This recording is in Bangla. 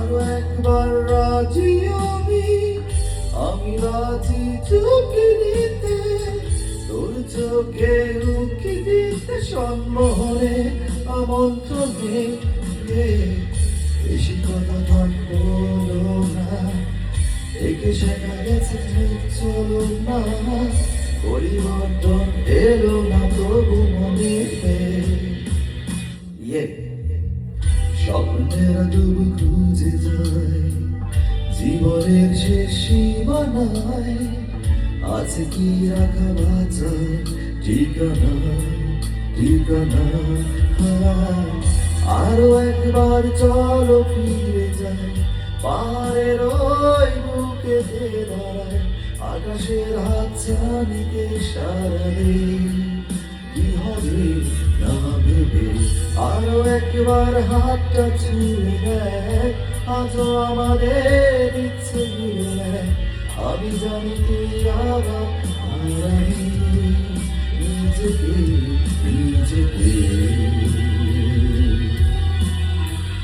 আরো একবার রাজি আমি রাজি চোখে দিতে, তোর চোখে উকি দিতে, সম্মোহনে আমন্ত্রণে বেশি কথা থাকবো না, একে শেখা গেছে চলো না, পরিবর্তন এলো না তবু মনেতে। স্বপ্নেরা তবু খুঁজে যায় জীবনের শেষ সীমানায়, আছে কি রাখা বাঁচা ঠিকানা ঠিকানা। আরো একবার চলো ফিরে যাই পাহাড়ের ওই বুকে দাঁড়ায়, আকাশের হাতছানিতে সারা দিই কি হবে না ভেবে। আরো একবার হাতটা ছুঁয়ে দেয়, আজও আমাদের ইচ্ছে